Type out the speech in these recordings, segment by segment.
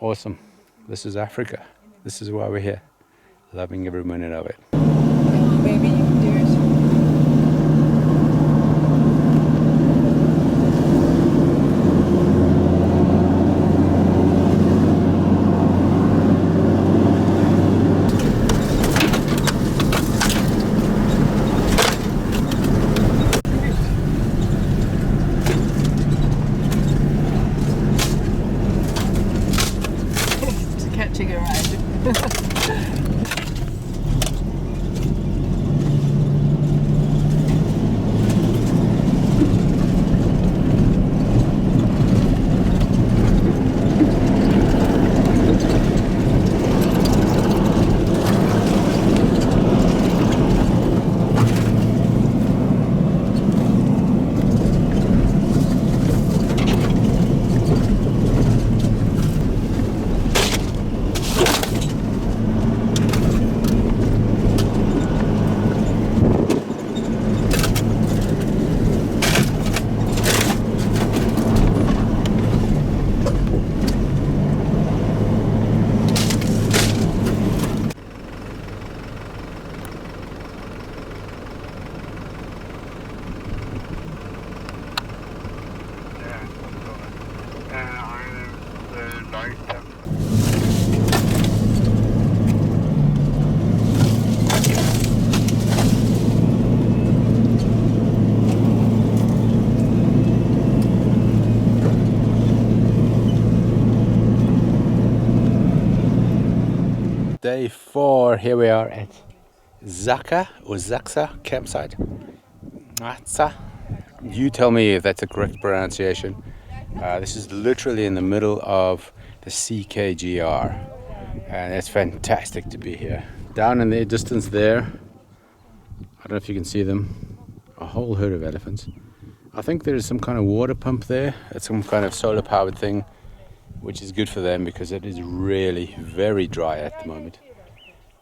awesome. This is Africa. This is why we're here. Loving every minute of it. Baby, you can do it. Just catching a ride. Day 4, here we are at Xaxa campsite. Xaxa. You tell me if that's the correct pronunciation. This is literally in the middle of the CKGR, and it's fantastic to be here. Down in the distance there, I don't know if you can see them, a whole herd of elephants. I think there is some kind of water pump there. It's some kind of solar powered thing, which is good for them because it is really very dry at the moment.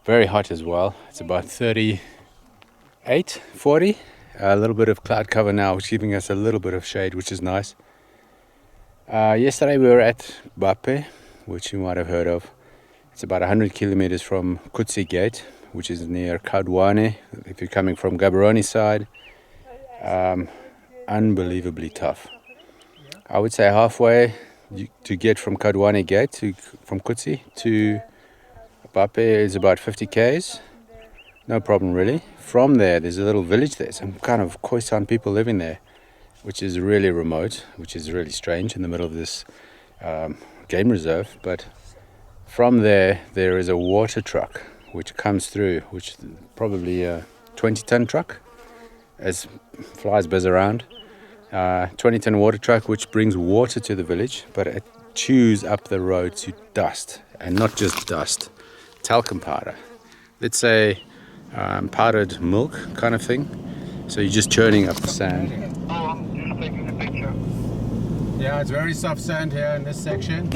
Very hot as well. It's about 38, 40. A little bit of cloud cover now, which is giving us a little bit of shade, which is nice. Yesterday we were at Bape, which you might have heard of. It's about 100 kilometers from Cutlines Gate, which is near Kaudwane, if you're coming from Gaborone side. Unbelievably tough. I would say halfway to get from Kaudwane Gate from Cutlines to Bape is about 50 k's. No problem really. From there, there's a little village there, some kind of Khoisan people living there, which is really remote, which is really strange in the middle of this game reserve. But from there, there is a water truck which comes through, which is probably a 20-ton truck, as flies buzz around. 20-ton water truck which brings water to the village, but it chews up the road to dust, and not just dust, talcum powder. Let's say powdered milk kind of thing. So you're just churning up the sand. Oh, I'm just taking a picture. Yeah, it's very soft sand here in this section.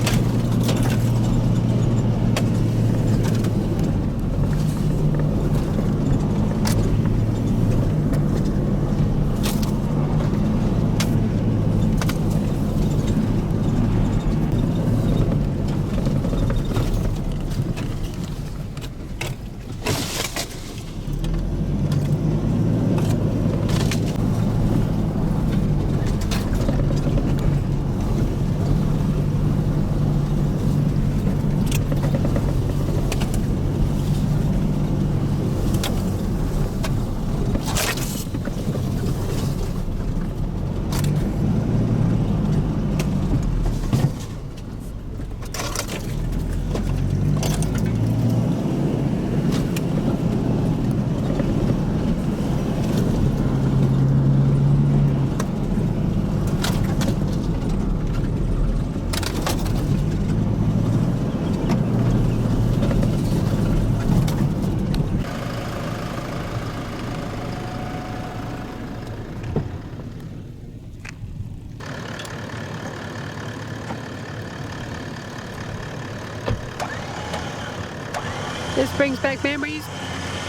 This brings back memories,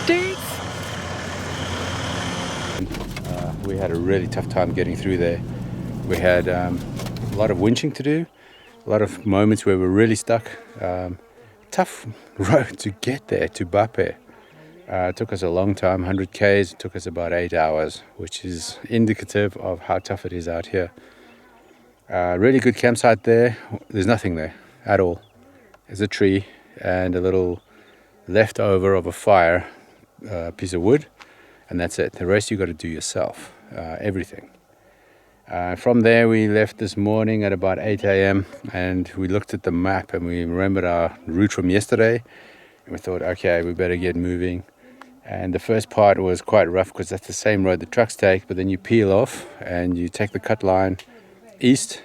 dudes. We had a really tough time getting through there. We had a lot of winching to do, A lot of moments where we're really stuck. Tough road to get there to Bape. It took us a long time, 100 k's. It took us about 8 hours, which is indicative of how tough it is out here. Really good campsite there. There's nothing there at all. There's a tree and a little leftover of a fire, piece of wood, and that's it. The rest you got to do yourself, everything. From there we left this morning at about 8 a.m. and we looked at the map and we remembered our route from yesterday, and we thought, okay, we better get moving. And the first part was quite rough because that's the same road the trucks take, but then you peel off and you take the cut line east,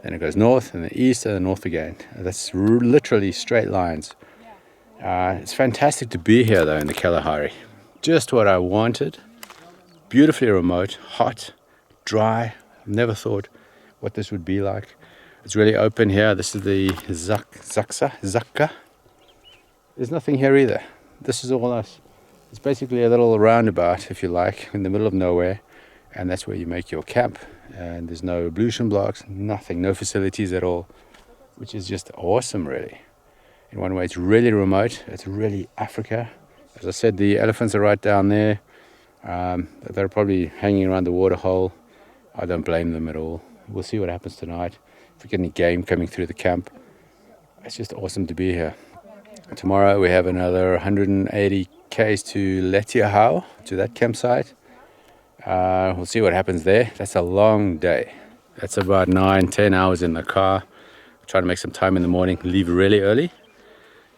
then it goes north and then east and then north again. That's literally straight lines. It's fantastic to be here though in the Kalahari. Just what I wanted. Beautifully remote, hot, dry. I've never thought what this would be like. It's really open here. This is the Xaxa. There's nothing here either. This is all us. It's basically a little roundabout, if you like, in the middle of nowhere, and that's where you make your camp. And there's no ablution blocks, nothing, no facilities at all, which is just awesome, really. In one way, it's really remote. It's really Africa. As I said, the elephants are right down there. They're probably hanging around the water hole. I don't blame them at all. We'll see what happens tonight. If we get any game coming through the camp, it's just awesome to be here. Tomorrow we have another 180 k's to Letiahau, to that campsite. We'll see what happens there. That's a long day. That's about 9-10 hours in the car. Try to make some time in the morning, leave really early.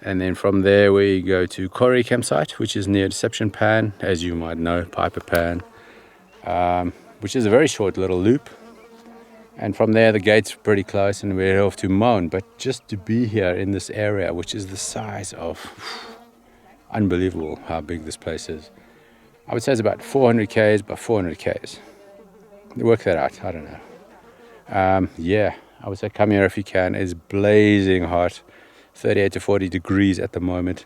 And then from there we go to Khwai campsite, which is near Deception Pan, as you might know, Piper Pan, which is a very short little loop. And from there the gate's pretty close and we're off to Maun. But just to be here in this area, which is the size of, unbelievable how big this place is. I would say it's about 400 k's by 400 k's. Work that out, I don't know. Yeah, I would say come here if you can. It's blazing hot, 38 to 40 degrees at the moment.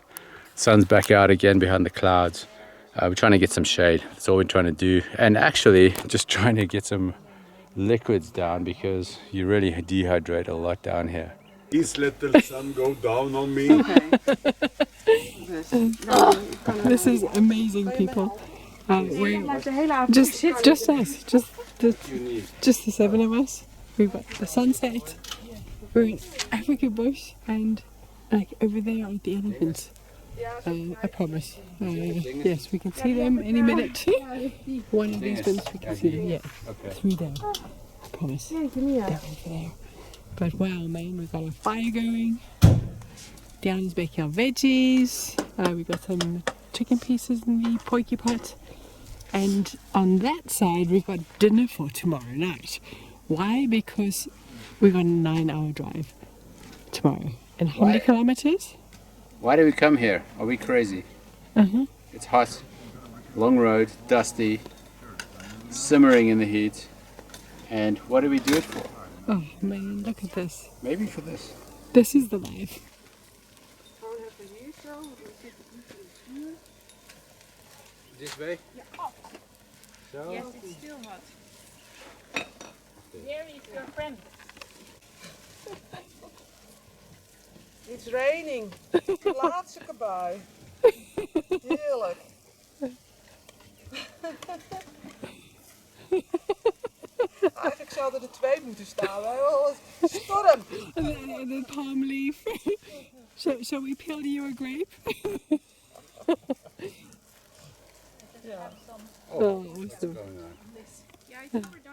Sun's back out again behind the clouds. We're trying to get some shade. That's all we're trying to do. And actually just trying to get some liquids down because you really dehydrate a lot down here. Please let the sun go down on me. This is amazing, people. We're just us, just the seven of us. We've got the sunset. We're in Africa bush, and like over there are the elephants. I promise. Yes, we can see them any minute. One of these ones we can see them. Yeah, through there. I promise. They're over there. But wow, man, we've got a fire going. Down is baking our veggies. We've got some chicken pieces in the poiki pot. And on that side, we've got dinner for tomorrow night. Why? Because we've got a 9-hour drive tomorrow. And how many kilometers? Why do we come here? Are we crazy? It's hot, long road, dusty, simmering in the heat. And what do we do it for? Oh man, look at this. Maybe for this. This is the life. This way? So? Yes, it's still hot. Where is your friend? It's raining. Laatste bui. Heerlijk. Eigenlijk zouden er 2 moeten staan. Storm. And then palm leaf. Shall we peel you a grape? Ja. Oh, awesome. Going on. Yeah, I think we're done.